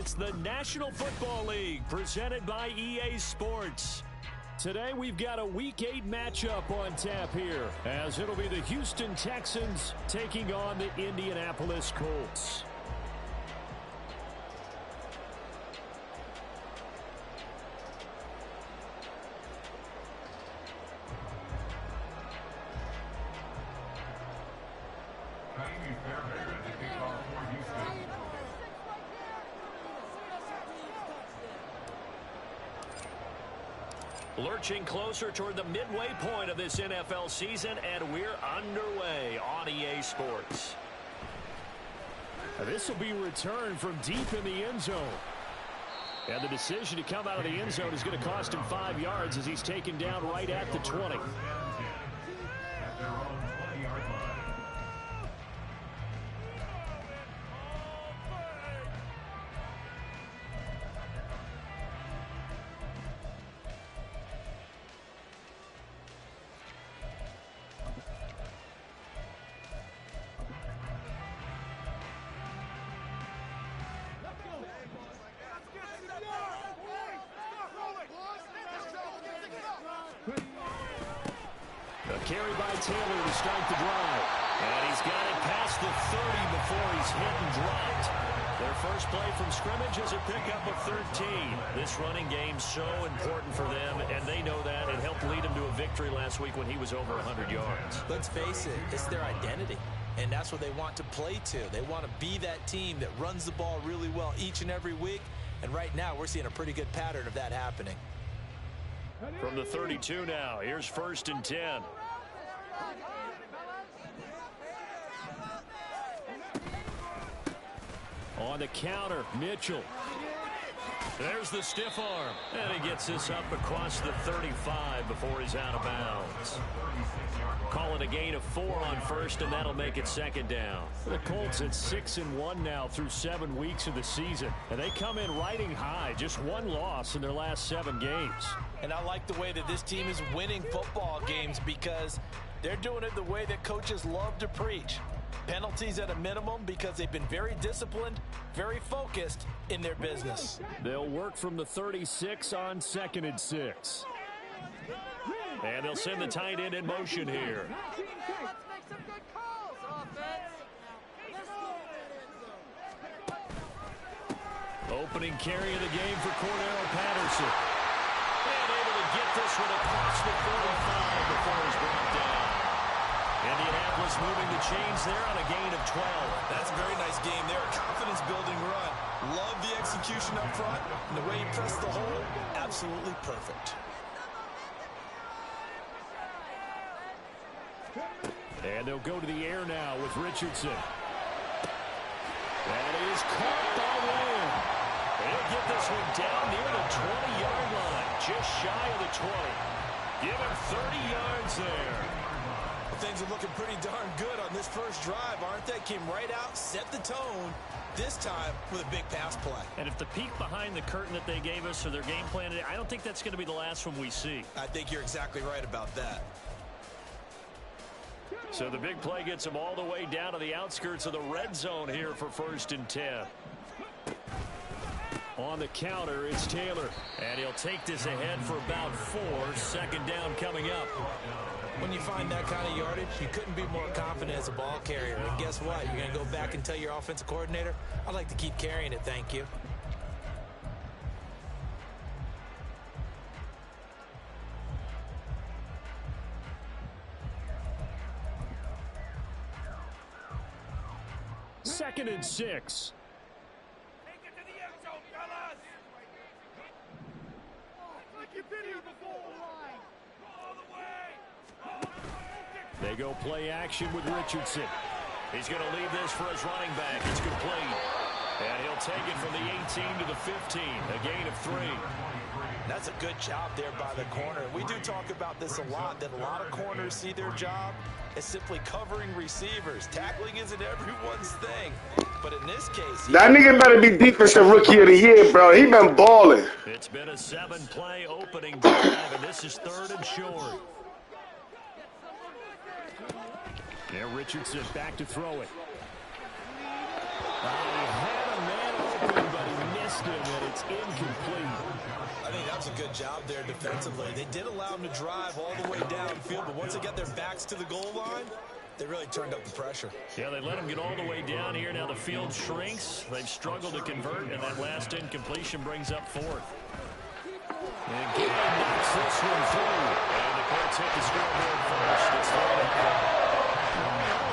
It's the National Football League presented by EA Sports. Today we've got a Week 8 matchup on tap here, as it'll be the Houston Texans taking on the Indianapolis Colts. Lurching closer toward the midway point of this NFL season, and we're underway on EA Sports. This will be returned from deep in the end zone. And the decision to come out of the end zone is going to cost him 5 yards as he's taken down right at the 20. Carry by Taylor to start the drive. And he's got it past the 30 before he's hit and dropped. Their first play from scrimmage is a pickup of 13. This running game's so important for them, and they know that. It helped lead them to a victory last week when he was over 100 yards. Let's face it, it's their identity. And that's what they want to play to. They want to be that team that runs the ball really well each and every week. And right now, we're seeing a pretty good pattern of that happening. From the 32 now, here's 1st and 10. On the counter, Mitchell. There's the stiff arm. And he gets this up across the 35 before he's out of bounds. Call it a gain of 4 on 1st, and that'll make it 2nd down. The Colts at 6-1 now through 7 weeks of the season. And they come in riding high, just 1 loss in their last 7 games. And I like the way that this team is winning football games because they're doing it the way that coaches love to preach. Penalties at a minimum because they've been very disciplined, very focused in their business. They'll work from the 36 on 2nd and 6. And they'll send the tight end in motion here. Opening carry of the game for Cordero Patterson. And able to get this one across the 45 before he's brought down. Indianapolis moving the chains there on a gain of 12. That's a very nice game there. A confidence-building run. Love the execution up front. And the way he pressed the hole, absolutely perfect. And they'll go to the air now with Richardson. That is caught by Lamb. He'll get this one down near the 20-yard line, just shy of the 20. Give him 30 yards there. Things are looking pretty darn good on this first drive, aren't they? Came right out, set the tone, this time with a big pass play. And if the peek behind the curtain that they gave us or their game plan, I don't think that's going to be the last one we see. I think you're exactly right about that. So the big play gets them all the way down to the outskirts of the red zone here for 1st and 10. On the counter, it's Taylor. And he'll take this ahead for about 4. 2nd down coming up. When you find that kind of yardage, you couldn't be more confident as a ball carrier. And guess what? You're going to go back and tell your offensive coordinator, I'd like to keep carrying it, thank you. Second and 6. Take it to the end zone, fellas! Like you've been here before. All the way! They go play action with Richardson. He's going to leave this for his running back. It's complete. And he'll take it from the 18 to the 15. A gain of 3. That's a good job there by the corner. We do talk about this a lot, that a lot of corners see their job as simply covering receivers. Tackling isn't everyone's thing. But in this case... That nigga better be defensive rookie of the year, bro. He been balling. It's been a 7-play opening drive, and this is 3rd and short. Yeah, Richardson back to throw it. He had a man open, but he missed missed him, and it's incomplete. I think that was a good job there defensively. They did allow them to drive all the way downfield, but once they got their backs to the goal line, they really turned up the pressure. Yeah, they let them get all the way down here. Now the field shrinks. They've struggled to convert, and that last incompletion brings up fourth. And Gay knocks this one through. And the Colts hit the scoreboard first. It's 3-0.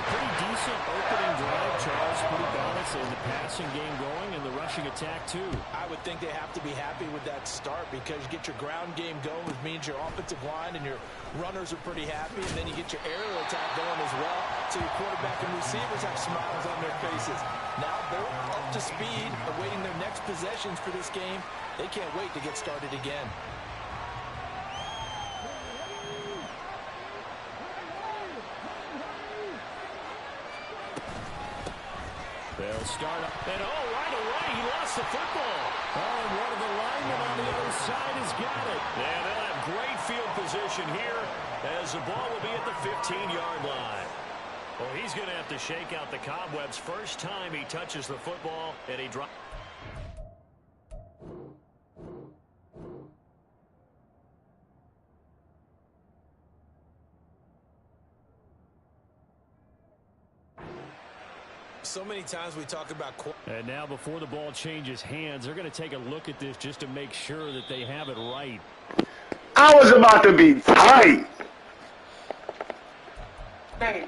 Pretty decent opening drive, Charles. Pretty balanced in the passing game going and the rushing attack, too. I would think they have to be happy with that start because you get your ground game going, which means your offensive line and your runners are pretty happy, and then you get your aerial attack going as well, so your quarterback and receivers have smiles on their faces. Now they're up to speed, awaiting their next possessions for this game. They can't wait to get started again. They'll start up. And, right away, he lost the football. And one of the linemen on the other side has got it. And they'll have great field position here as the ball will be at the 15-yard line. Well, he's going to have to shake out the cobwebs first time he touches the football, and he drops. So many times we talk about... And now before the ball changes hands, they're going to take a look at this just to make sure that they have it right. I was about to be tight. Hey,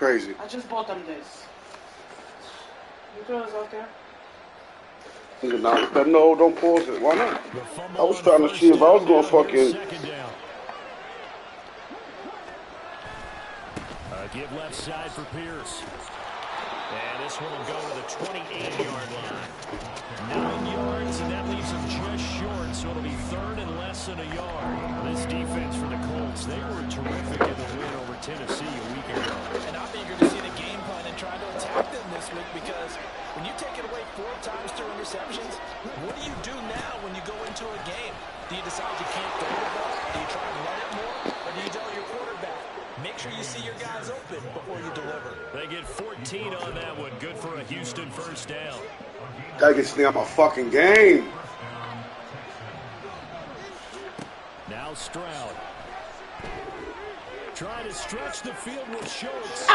Crazy. I just bought them this. You throw this out there? No, don't pause it. Why not? I was trying to see if I was going to fucking... Give left side for Pierce. And this one will go to the 28-yard line. 9 yards, and that leaves them just short, so it'll be third and less than a yard. This defense for the Colts, they were terrific in the win over Tennessee a week ago. And I'm eager to see the game plan and try to attack them this week because when you take it away 4 times through interceptions, what do you do now when you go into a game? Do you decide you can't throw the ball? Do you try and run it more? Or do you tell your quarterback, make sure you see your guys open before you deliver? They get 14 on that one. Good for a Houston first down. Gotta get stay on my fucking game. Now Stroud. Trying to stretch the field with Schultz.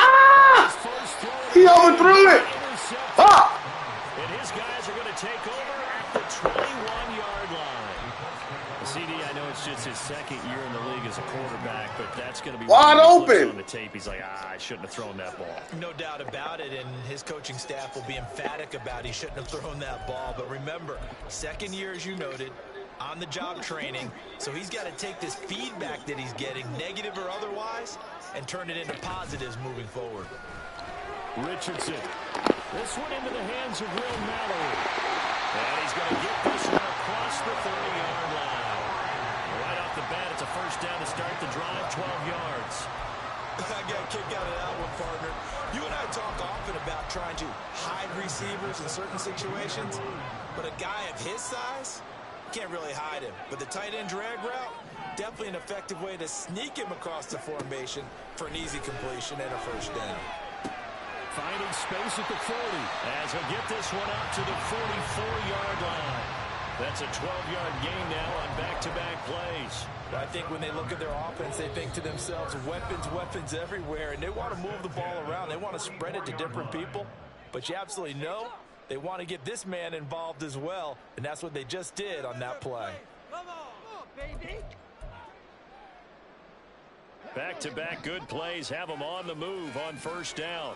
He overthrew it. And his guys are going to take over at the 21-yard line. CD, I know it's just his second year in the league as a quarterback, but that's going to be wide open. On the tape, he's like, I shouldn't have thrown that ball. No doubt about it, and his coaching staff will be emphatic about he shouldn't have thrown that ball. But remember, second year, as you noted, on-the-job training, so he's got to take this feedback that he's getting, negative or otherwise, and turn it into positives moving forward. Richardson. This one into the hands of Will Mallory. And he's going to get this one across the 30-yard line. Right off the bat, it's a first down to start the drive, 12 yards. I got a kick out of that one, partner. You and I talk often about trying to hide receivers in certain situations, but a guy of his size, can't really hide him. But the tight end drag route, definitely an effective way to sneak him across the formation for an easy completion and a first down. Finding space at the 40 as he'll get this one out to the 44-yard line. That's a 12-yard gain now on back-to-back plays. I think when they look at their offense, they think to themselves, weapons everywhere, and they want to move the ball around. They want to spread it to different people, but you absolutely know they want to get this man involved as well, and that's what they just did on that play. Come on, baby. Back-to-back good plays have them on the move on first down.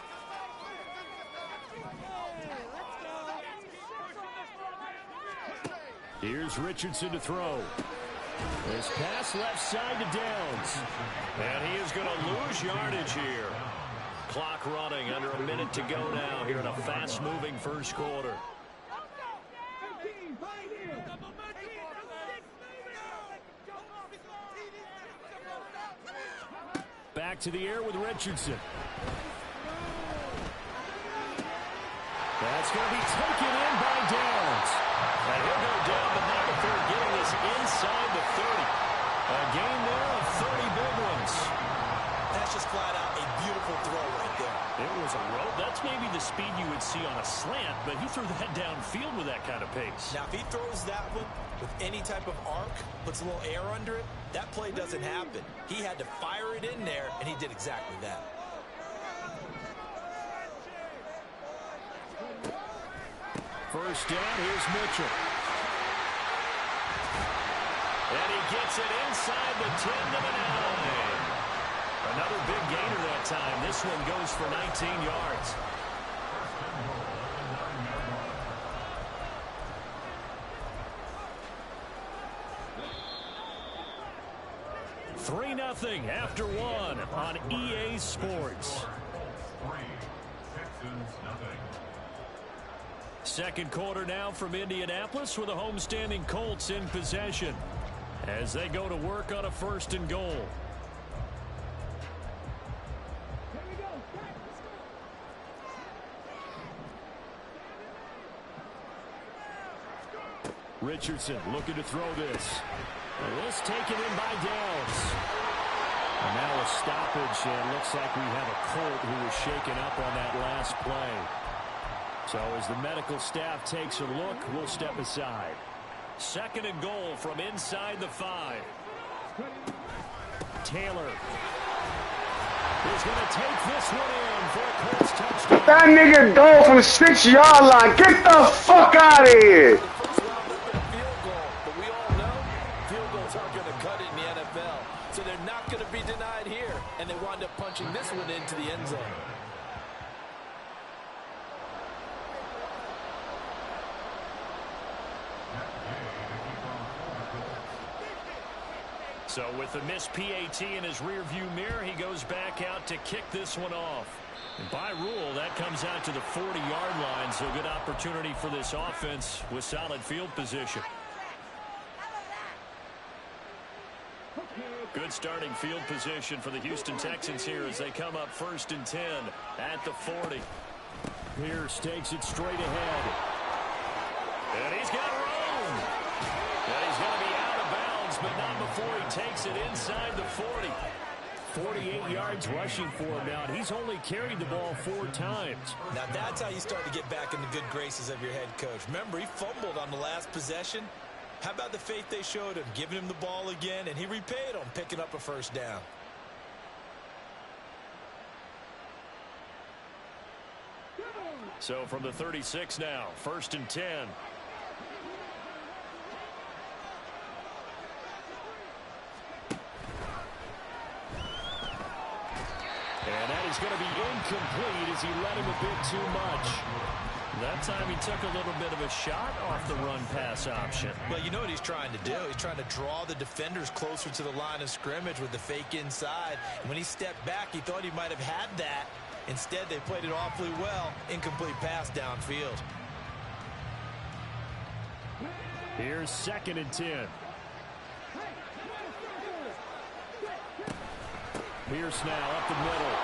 Here's Richardson to throw. This pass left side to Downs. And he is going to lose yardage here. Clock running, under a minute to go now here in a fast-moving first quarter. Back to the air with Richardson. That's going to be taken in by Downs. And he'll go down, but not before getting this inside the 30. A gain there of 30 big ones. That's just flat out a beautiful throw right there. It was a rope. That's maybe the speed you would see on a slant, but he threw that downfield with that kind of pace. Now, if he throws that one with any type of arc, puts a little air under it, that play doesn't happen. He had to fire it in there, and he did exactly that. First down, here's Mitchell. And he gets it inside the 10 to the 9. Another big gainer that time. This one goes for 19 yards. Nothing after one on EA Sports. Second quarter now from Indianapolis with the homestanding Colts in possession as they go to work on a 1st and goal. Richardson looking to throw this. And this taken in by Downs. And now a stoppage, and looks like we have a Colt who was shaken up on that last play. So as the medical staff takes a look, we'll step aside. 2nd and goal from inside the 5. Taylor is going to take this one in for a Colts touchdown. That nigga go from the 6-yard line. Get the fuck out of here. So they're not going to be denied here, and they wind up punching this one into the end zone. So with the missed PAT in his rearview mirror, he goes back out to kick this one off. And by rule, that comes out to the 40-yard line, so good opportunity for this offense with solid field position. Good starting field position for the Houston Texans here as they come up 1st and 10 at the 40. Pierce takes it straight ahead. And he's got room. And he's going to be out of bounds, but not before he takes it inside the 40. 48 yards rushing for him now. He's only carried the ball 4 times. Now that's how you start to get back in the good graces of your head coach. Remember, he fumbled on the last possession. How about the faith they showed him, giving him the ball again, and he repaid them, picking up a 1st down. So from the 36 now, 1st and 10. And that is going to be incomplete as he let him a bit too much. That time he took a little bit of a shot off the run-pass option. Well, you know what he's trying to do. He's trying to draw the defenders closer to the line of scrimmage with the fake inside. And when he stepped back, he thought he might have had that. Instead, they played it awfully well. Incomplete pass downfield. Here's 2nd and 10. Pierce now up the middle.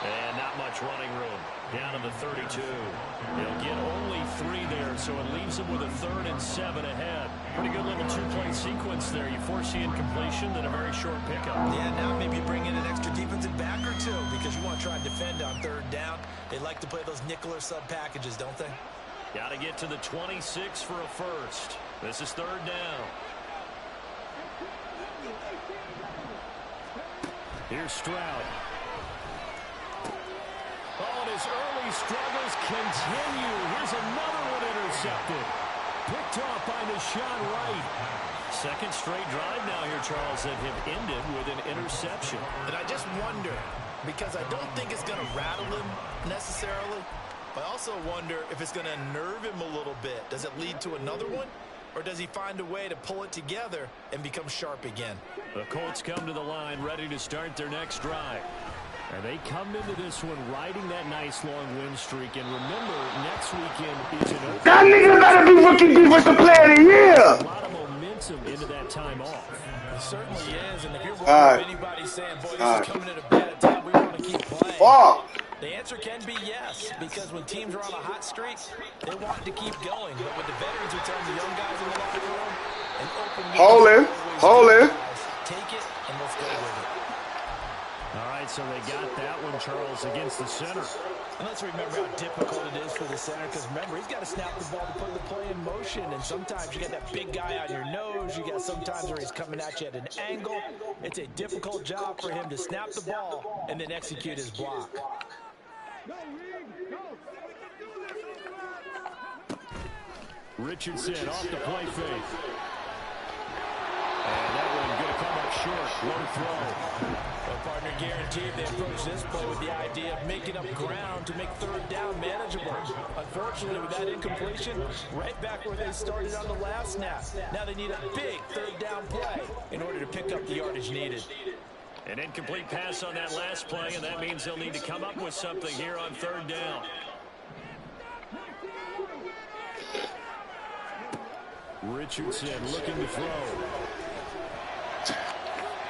And not much running room. Down to the 32. He'll get only 3 there, so it leaves him with a 3rd and 7 ahead. Pretty good little 2-play sequence there. You force the incompletion, then a very short pickup. Yeah, now maybe bring in an extra defensive back or 2 because you want to try and defend on 3rd down. They like to play those nickel or sub packages, don't they? Got to get to the 26 for a 1st. This is 3rd down. Here's Stroud. Oh, and his early struggles continue. Here's another one intercepted. Picked off by Deshaun Wright. 2nd straight drive now here, Charles, that have ended with an interception. And I just wonder, because I don't think it's going to rattle him necessarily, but I also wonder if it's going to nerve him a little bit. Does it lead to another one? Or does he find a way to pull it together and become sharp again? The Colts come to the line ready to start their next drive. And they come into this one riding that nice long win streak. And remember, next weekend is an open. That nigga better be rookie defensive player of the year. A lot of momentum into that time off. It certainly is. And if you're wondering if anybody's saying, boy, this is coming at a bad time, we want to keep playing. The answer can be yes, because when teams are on a hot streak, they want to keep going. But with the veterans who tell the young guys in the locker room, an open hold it. take it and let's go with it. All right, so they got that one, Charles, against the center. And let's remember how difficult it is for the center, because remember, he's got to snap the ball to put the play in motion, and sometimes you got that big guy on your nose. You got sometimes where he's coming at you at an angle. It's a difficult job for him to snap the ball and then execute his block. Richardson off the play fake. And that one going to come up short. Low throw. Well, partner, guaranteed they approach this play with the idea of making up ground to make third down manageable. Unfortunately, with that incompletion, right back where they started on the last snap. Now they need a big third down play in order to pick up the yardage needed. An incomplete pass on that last play, and that means they'll need to come up with something here on third down. Richardson looking to throw.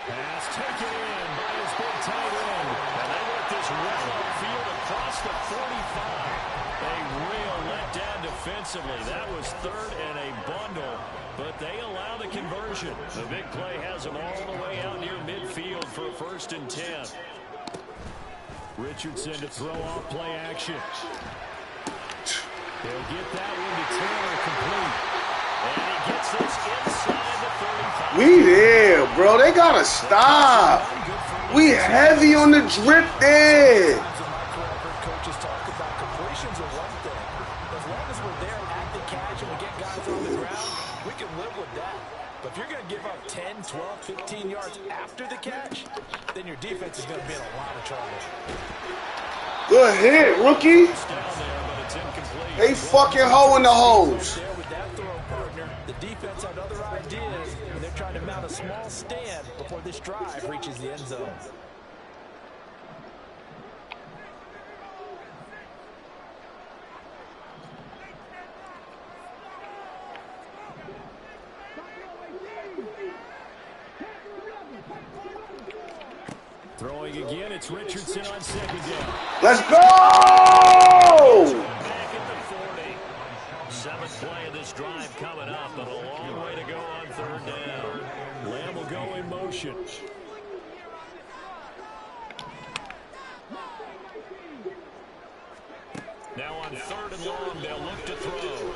Pass taken in by his big tight end. And they let this well upfield across the 45. A real letdown defensively. That was third and a bundle, but they allow the conversion. The big play has them all the way out near midfield for a 1st and 10. Richardson to throw off play action. They'll get that one to Taylor complete. And he gets this inside the 35. We there, bro. They gotta stop. We heavy on the drip there. Coaches talk about completions are one thing. As long as we're there at the catch and we get guys on the ground, we can live with that. But if you're going to give up 10, 12, 15 yards after the catch, then your defense is going to be in a lot of trouble. Good hit, rookie. They fucking hoeing the hoes. The defense had other ideas, and they're trying to mount a small stand before this drive reaches the end zone. Throwing again, it's Richardson on 2nd down. Let's go! Back at the 40. 7th play of this drive coming up, but a long way to go on 3rd down. Lamb will go in motion. Now on 3rd and long, they'll look to throw.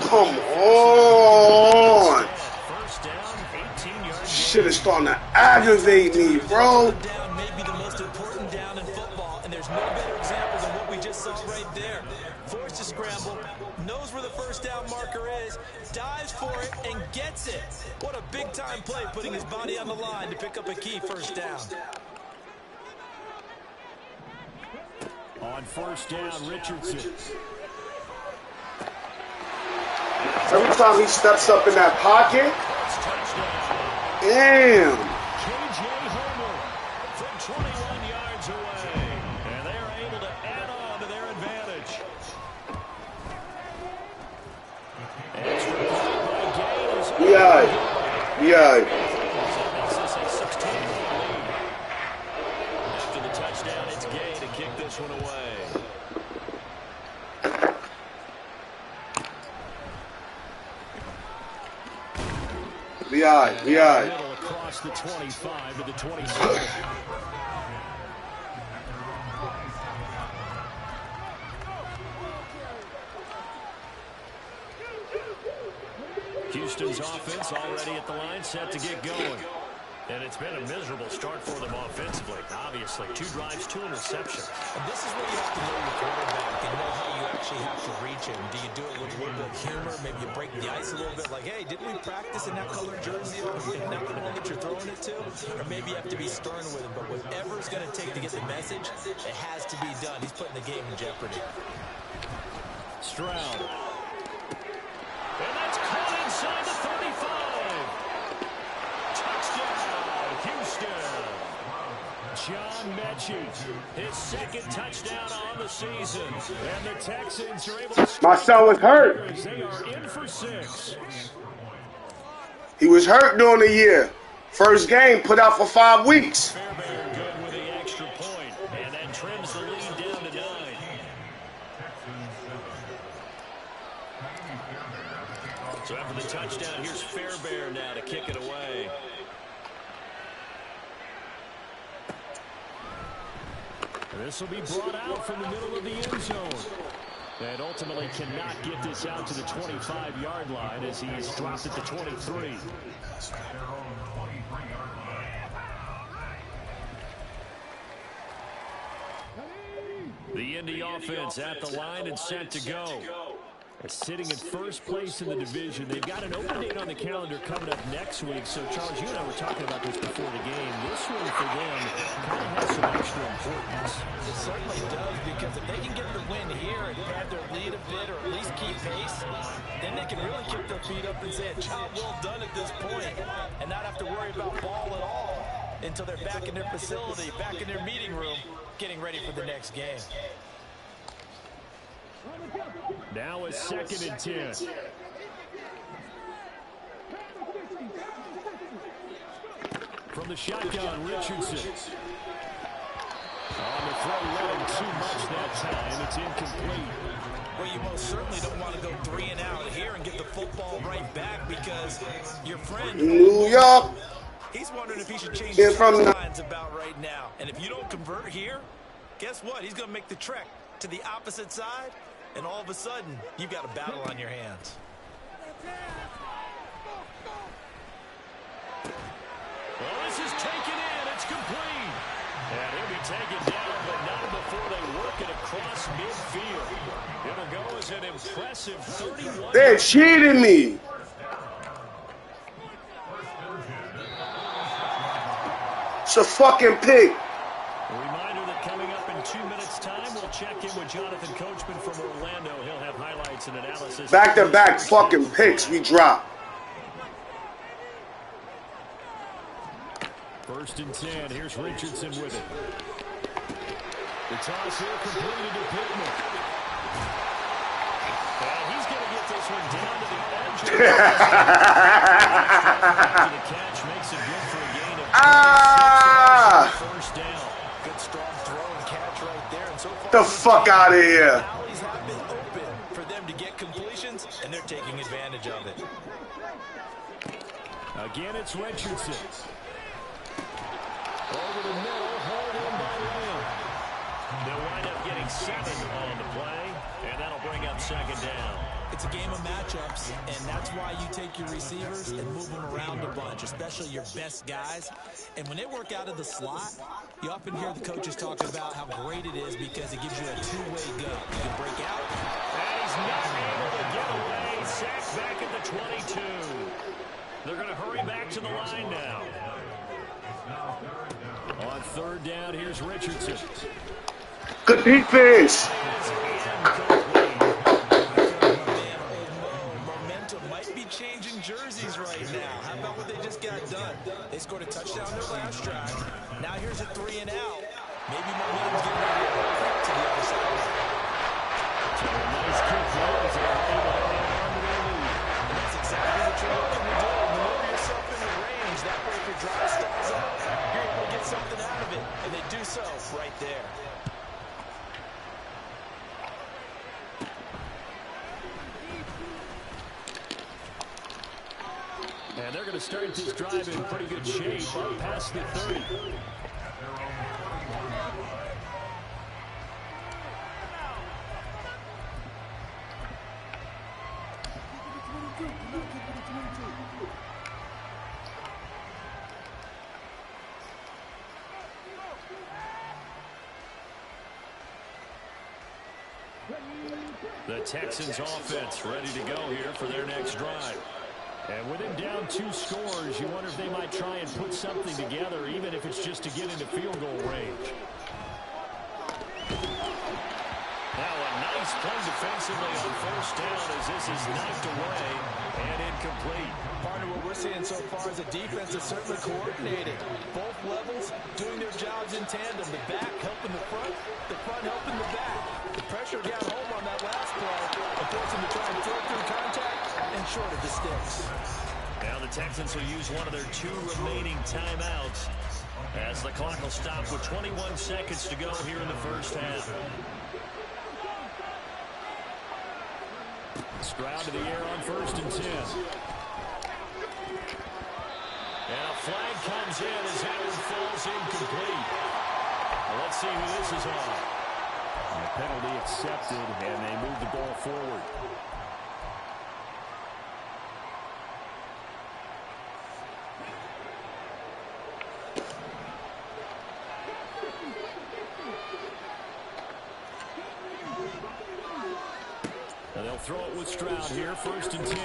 Come on. First down, 18 yards. Shit is starting to aggravate me, bro. Down may be the most important down in football, and there's no better example than what we just saw right there. Forced to scramble, knows where the first down marker is, dives for it, and gets it. What a big-time play, putting his body on the line to pick up a key first down. On 1st down, Richardson. Every time he steps up in that pocket, damn. KJ Homer from 21 yards away. And they are able to add on to their advantage. Extra point by Gaines. Yeah. Makes this a 16-point lead. After the touchdown, it's Gay to kick this one away. We all right. Middle across the 25 to the 27. Houston's offense already at the line, set to get going. And it's been a miserable start for them offensively. Obviously, 2 drives, 2 interceptions. And this is where you have to know your quarterback and know how you actually have to reach him. Do you do it with a little bit of humor? Maybe you break the ice a little bit like, hey, didn't we practice in that colored jersey? Isn't that the one that you're throwing it to? Or maybe you have to be stern with him. But whatever it's going to take to get the message, it has to be done. He's putting the game in jeopardy. Stroud. And that's caught inside the 35. Touchdown, Houston. John Mechie, his 2nd touchdown on the season. And the Texans are able to... My son was hurt. They are in for 6. He was hurt during the year. First game, put out for 5 weeks. Fairbairn good with the extra point. And that trims the lead down to 9. So after the touchdown, here's Fairbairn now to kick it away. This will be brought out from the middle of the end zone. And ultimately cannot get this out to the 25-yard line as he's dropped at the 23. The Indy offense at the line and set to go. They're sitting in first place in the division. They've got an open date on the calendar coming up next week. So, Charles, you and I were talking about this before the game. This one for them kind of has some extra importance. It certainly does, because if they can get the win here and pad their lead a bit or at least keep pace, then they can really kick their feet up and say a job well done at this point and not have to worry about ball at all until they're back in their facility, back in their meeting room, getting ready for the next game. Now a 2nd and 10. From the shotgun, Richardson. On the throw, running too much that time. It's incomplete. Well, you most certainly don't want to go 3 and out here and get the football right back, because your friend New York. He's wondering if he should change his lines about right now. And if you don't convert here, guess what? He's going to make the trek to the opposite side, and all of a sudden, you've got a battle on your hands. Well, this is taken in. It's complete. And he'll be taken down, but not before they work it across midfield. It'll go as an impressive 31. They're cheating me. It's a fucking pig. A reminder that coming up in 2 minutes' time, we'll check in with Jonathan Coachman from Orlando. He'll have highlights and analysis. Back-to-back fucking picks we drop. 1st and 10. Here's Richardson with it. The toss here completed to Pittman. And he's going to get this one down to the edge. The catch makes it good for a gain of 1st down. Good strong throw and catch right there. And so far, The fuck out of here. alleys have been open for them to get completions, and they're taking advantage of it. Again, it's Richardson. Over the middle, hauled in by Lamb. They'll wind up getting 7 on the play, and that'll bring up 2nd down. It's a game of matchups, and that's why you take your receivers and move them around a bunch, especially your best guys. And when they work out of the slot, you often hear the coaches talk about how great it is because it gives you a two-way go. You can break out. And he's not able to get away. Sacked back at the 22. They're going to hurry back to the line now. On 3rd down, here's Richardson. Good defense. Momentum might be changing jerseys right now. How about what they just got done? They scored a touchdown their last drive. Now here's a 3 and out. Maybe momentum's getting ready to the other side. So a nice kick there as they're able to hang on to their lead. And that's exactly what you're looking to do. Maneuver yourself in the range. That way, if your drive stalls out, you're able to get something out of it. And they do so right there. And they're going to start this drive in pretty good shape up past the 30. The Texans offense ready to go here for their next drive. And with him down 2 scores, you wonder if they might try and put something together, even if it's just to get into field goal range. Now a nice play defensively on 1st down as this is knocked away and incomplete. Part of what we're seeing so far is a defense that's certainly coordinated. Both levels doing their jobs in tandem. The back helping the front helping the back. The pressure got home on that last play, and forced him to try and throw through contact and short of the sticks. Now the Texans will use one of their 2 remaining timeouts as the clock will stop with 21 seconds to go here in the 1st half. Stroud to the air on 1st and 10. And a flag comes in as that one falls incomplete. Well, let's see who this is on. And the penalty accepted, and they move the ball forward. And they'll throw it with Stroud here, 1st and 10.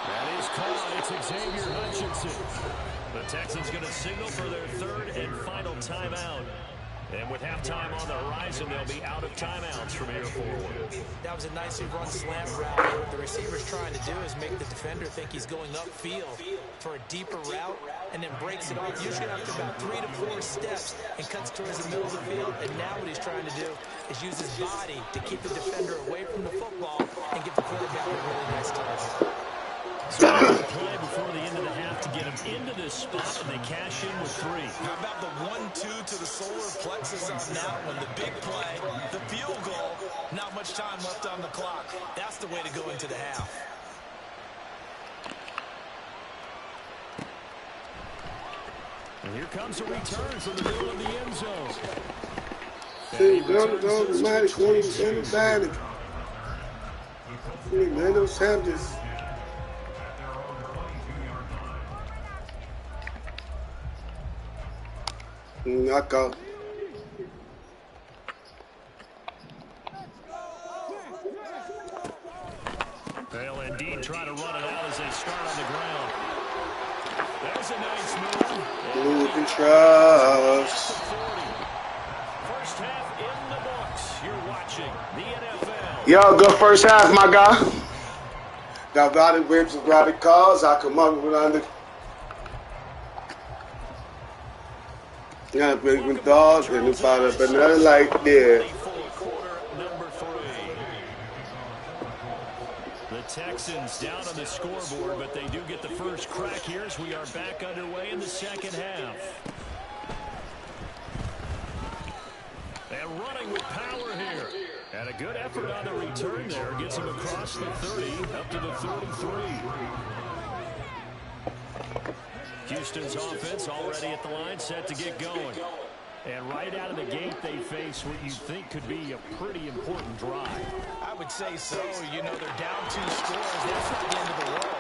That is caught. It's Xavier Hutchinson. The Texans going to signal for their 3rd and final timeout. And with halftime on the horizon, they'll be out of timeouts from here forward. That was a nicely run slant route. What the receiver's trying to do is make the defender think he's going upfield for a deeper route and then breaks it off. Usually after about 3 to 4 steps and cuts towards the middle of the field. And now what he's trying to do is use his body to keep the defender away from the football and give the quarterback a really nice target. So they play before the end of the half to get him into this spot, and they cash in with 3. How about the 1-2 to the solar plexus on that one? The big play, the field goal, not much time left on the clock. That's the way to go into the half. And here comes a return from the middle of the end zone. Hey, go, Matic, 20% advantage. Man, those have this. Knockout. They'll indeed try to run it out as they start on the ground. There's a nice move. Blue can trust. First half in the books. You're watching the NFL. Yo, good first half, my guy. Got routed ribs and routed cars. I come up with under. Yeah, big with dogs and about up another like there. The Texans down on the scoreboard, but they do get the first crack here as we are back underway in the second half. And running with power here. And a good effort on the return there. Gets him across the 30, up to the 33. Houston's offense already at the line, set to get going. And right out of the gate, they face what you think could be a pretty important drive. I would say so. You know, they're down 2 scores. That's not the end of the world.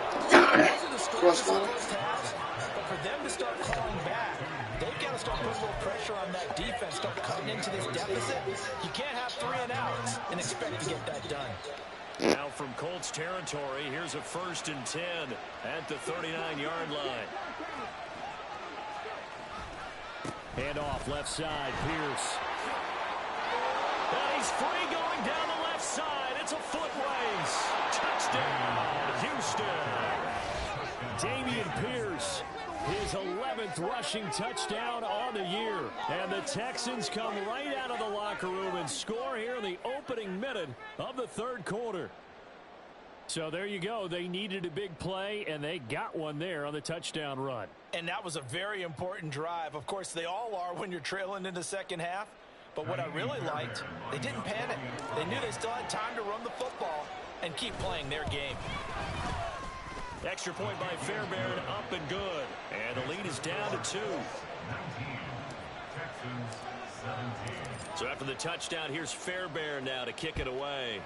Those are the scores in the first half. But for them to start clawing back, they've got to start putting a little pressure on that defense, start cutting into this deficit. You can't have 3 and outs and expect to get that done. Now from Colts territory, here's a 1st and 10 at the 39-yard line. Hand off left side, Pierce. And he's free going down the left side. It's a foot race. Touchdown, Houston. Damian Pierce, his 11th rushing touchdown on the year. And the Texans come right out of the locker room and score here in the opening minute of the 3rd quarter. So there you go. They needed a big play, and they got one there on the touchdown run. And that was a very important drive. Of course, they all are when you're trailing in the second half. But what I really liked, they didn't panic. They knew they still had time to run the football and keep playing their game. Extra point by Fairbairn, up and good. And the lead is down to 2. So after the touchdown, here's Fairbairn now to kick it away.